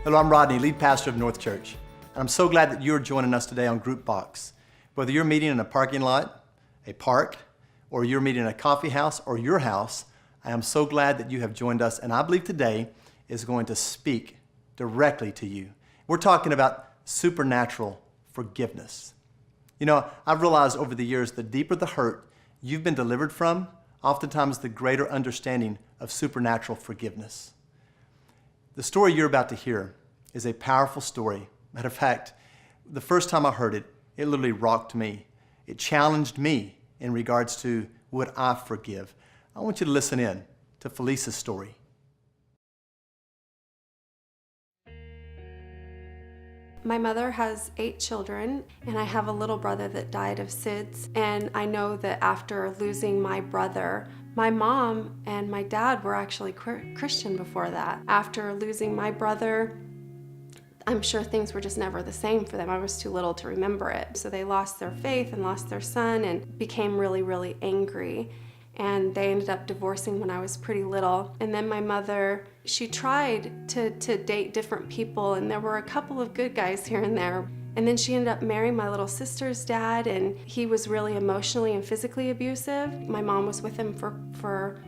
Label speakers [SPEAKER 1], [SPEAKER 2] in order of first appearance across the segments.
[SPEAKER 1] Hello, I'm Rodney, lead pastor of NORTHchurch, and I'm so glad that you're joining us today on Groupbox. Whether you're meeting in a parking lot, a park, or you're meeting in a coffee house or your house, I am so glad that you have joined us, and I believe today is going to speak directly to you. We're talking about supernatural forgiveness. You know, I've realized over the years, the deeper the hurt you've been delivered from, oftentimes the greater understanding of supernatural forgiveness. The story you're about to hear is a powerful story. Matter of fact, the first time I heard it, it literally rocked me. It challenged me in regards to would I forgive. I want you to listen in to Feliz's story.
[SPEAKER 2] My mother has 8 children, and I have a little brother that died of SIDS. And I know that after losing my brother, my mom and my dad were actually Christian before that. After losing my brother, I'm sure things were just never the same for them. I was too little to remember it. So they lost their faith and lost their son and became really, really angry. And they ended up divorcing when I was pretty little. And then my mother, she tried to date different people, and there were a couple of good guys here and there. And then she ended up marrying my little sister's dad, and he was really emotionally and physically abusive. My mom was with him for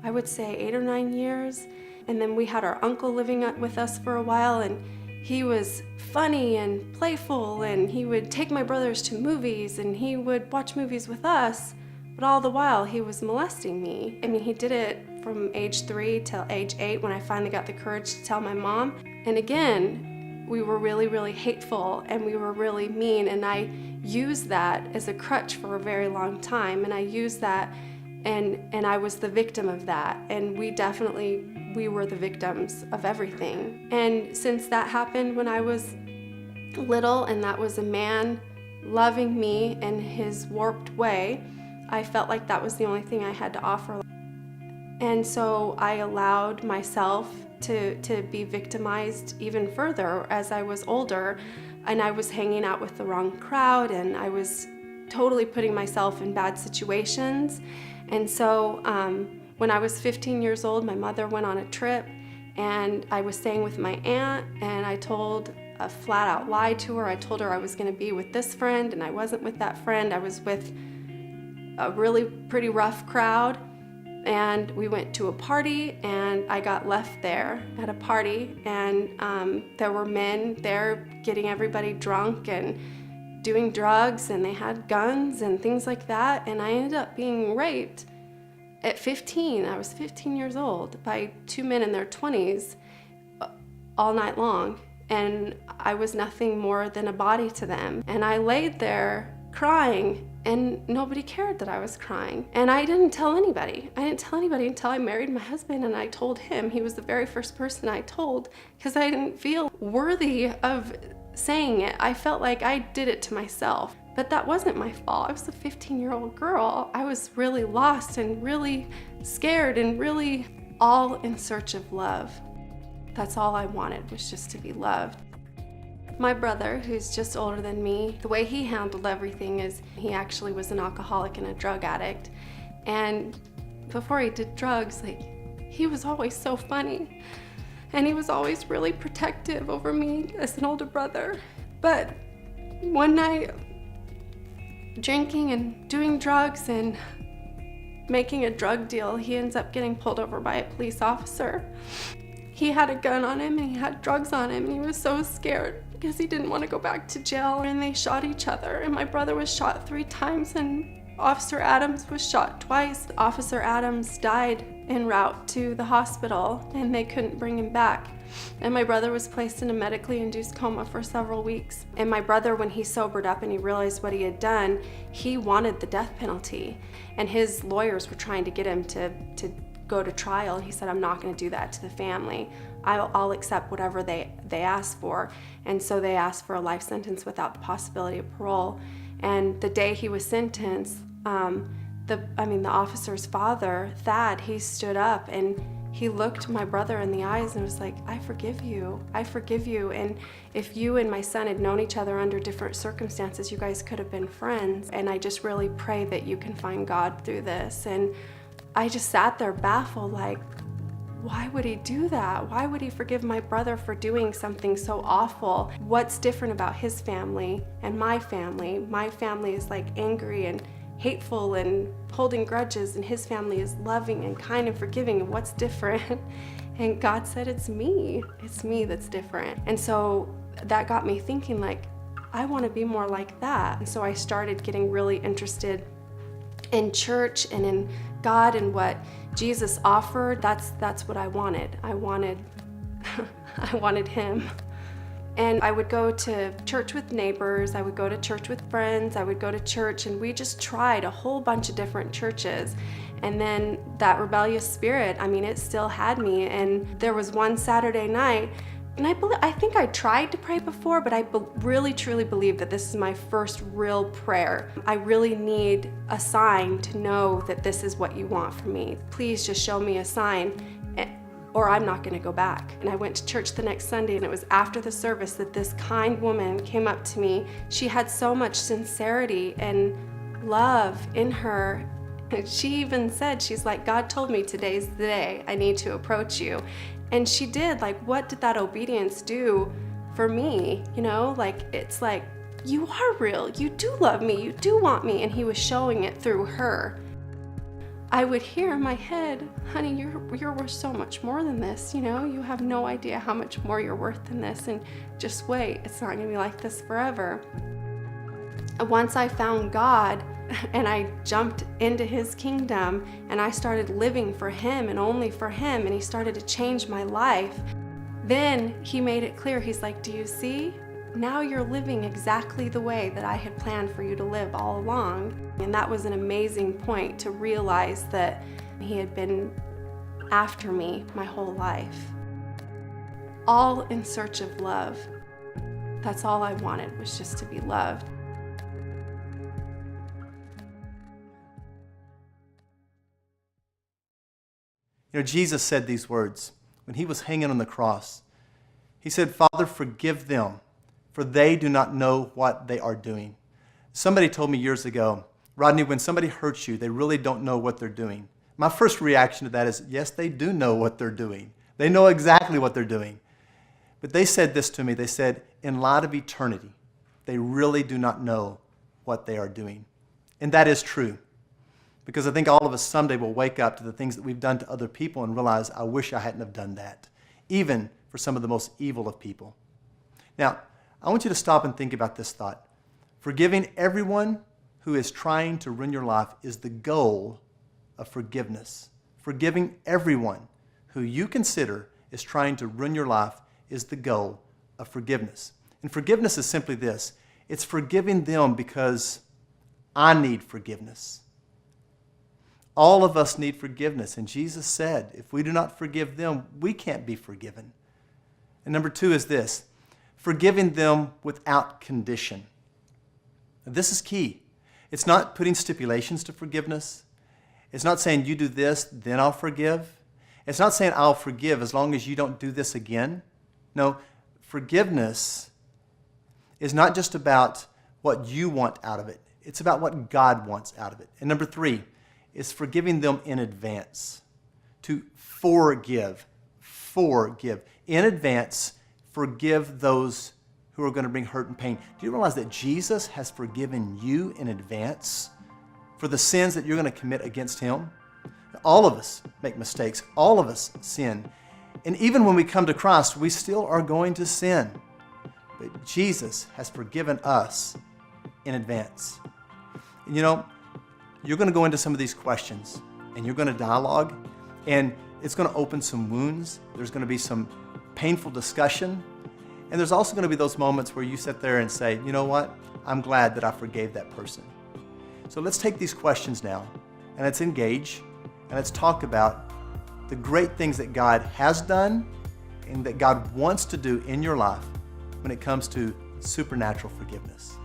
[SPEAKER 2] I would say 8 or 9 years. And then we had our uncle living with us for a while, and he was funny and playful, and he would take my brothers to movies, and he would watch movies with us. But all the while, he was molesting me. I mean, he did it from age 3 till age 8 when I finally got the courage to tell my mom. And again, we were really, really hateful, and we were really mean, and I used that as a crutch for a very long time, and I used that, and I was the victim of that, and we were the victims of everything. And since that happened when I was little, and that was a man loving me in his warped way, I felt like that was the only thing I had to offer. And so I allowed myself to be victimized even further as I was older, and I was hanging out with the wrong crowd, and I was totally putting myself in bad situations. And so when I was 15 years old, my mother went on a trip, and I was staying with my aunt, and I told a flat out lie to her. I told her I was going to be with this friend, and I wasn't with that friend. I was with a really pretty rough crowd, and we went to a party, and I got left there at a party, and there were men there getting everybody drunk and doing drugs, and they had guns and things like that, and I ended up being raped at 15. I was 15 years old by 2 men in their 20s all night long, and I was nothing more than a body to them. And I laid there crying, and nobody cared that I was crying. And I didn't tell anybody. I didn't tell anybody until I married my husband, and I told him. He was the very first person I told, because I didn't feel worthy of saying it. I felt like I did it to myself. But that wasn't my fault. I was a 15-year-old girl. I was really lost and really scared and really all in search of love. That's all I wanted, was just to be loved. My brother, who's just older than me, the way he handled everything is he actually was an alcoholic and a drug addict. And before he did drugs, he was always so funny. And he was always really protective over me as an older brother. But one night, drinking and doing drugs and making a drug deal, he ends up getting pulled over by a police officer. He had a gun on him, and he had drugs on him, and he was so scared because he didn't want to go back to jail, and they shot each other, and my brother was shot 3 times, and Officer Adams was shot twice. Officer Adams died en route to the hospital, and they couldn't bring him back. And my brother was placed in a medically induced coma for several weeks. And my brother, when he sobered up and he realized what he had done, he wanted the death penalty. And his lawyers were trying to get him to go to trial. He said, I'm not going to do that to the family. I'll accept whatever they ask for. And so they asked for a life sentence without the possibility of parole. And the day he was sentenced, the officer's father, Thad, he stood up and he looked my brother in the eyes and was like, I forgive you. And if you and my son had known each other under different circumstances, you guys could have been friends. And I just really pray that you can find God through this. And I just sat there baffled, like, why would he do that? Why would he forgive my brother for doing something so awful? What's different about his family and my family? My family is like angry and hateful and holding grudges, and his family is loving and kind and forgiving. And what's different? And God said, it's me that's different. And so that got me thinking, like, I want to be more like that. And so I started getting really interested in church and in God and what Jesus offered. That's what I wanted. I wanted him. And I would go to church with neighbors, I would go to church with friends, I would go to church, and we just tried a whole bunch of different churches. And then that rebellious spirit, it still had me. And there was one Saturday night, and I think I tried to pray before, but I really truly believe that this is my first real prayer. I really need a sign to know that this is what you want from me. Please just show me a sign, or I'm not gonna go back. And I went to church the next Sunday, and it was after the service that this kind woman came up to me. She had so much sincerity and love in her. She even said, she's like, God told me today's the day I need to approach you. And she did. Like, what did that obedience do for me? It's like, you are real. You do love me. You do want me. And he was showing it through her. I would hear in my head, honey, you're worth so much more than this. You have no idea how much more you're worth than this. And just wait, it's not gonna be like this forever. Once I found God, and I jumped into his kingdom, and I started living for him and only for him, and he started to change my life. Then he made it clear, he's like, do you see? Now you're living exactly the way that I had planned for you to live all along. And that was an amazing point to realize that he had been after me my whole life. All in search of love. That's all I wanted, was just to be loved.
[SPEAKER 1] Jesus said these words when he was hanging on the cross. He said, Father, forgive them, for they do not know what they are doing. Somebody told me years ago, Rodney, when somebody hurts you, they really don't know what they're doing. My first reaction to that is, yes, they do know what they're doing. They know exactly what they're doing. But they said this to me. They said, in light of eternity, they really do not know what they are doing. And that is true. Because I think all of us someday will wake up to the things that we've done to other people and realize, I wish I hadn't have done that, even for some of the most evil of people. Now, I want you to stop and think about this thought. Forgiving everyone who is trying to ruin your life is the goal of forgiveness. Forgiving everyone who you consider is trying to ruin your life is the goal of forgiveness. And forgiveness is simply this. It's forgiving them because I need forgiveness. All of us need forgiveness. And Jesus said, if we do not forgive them, we can't be forgiven. And number two is this, forgiving them without condition. Now, this is key. It's not putting stipulations to forgiveness. It's not saying you do this, then I'll forgive. It's not saying I'll forgive as long as you don't do this again. No, forgiveness is not just about what you want out of it. It's about what God wants out of it. And number three is forgiving them in advance. To forgive. Forgive. In advance, forgive those who are going to bring hurt and pain. Do you realize that Jesus has forgiven you in advance for the sins that you're going to commit against him? All of us make mistakes. All of us sin. And even when we come to Christ, we still are going to sin. But Jesus has forgiven us in advance. And you're going to go into some of these questions, and you're going to dialogue, and it's going to open some wounds. There's going to be some painful discussion, and there's also going to be those moments where you sit there and say, you know what? I'm glad that I forgave that person. So let's take these questions now, and let's engage, and let's talk about the great things that God has done and that God wants to do in your life when it comes to supernatural forgiveness.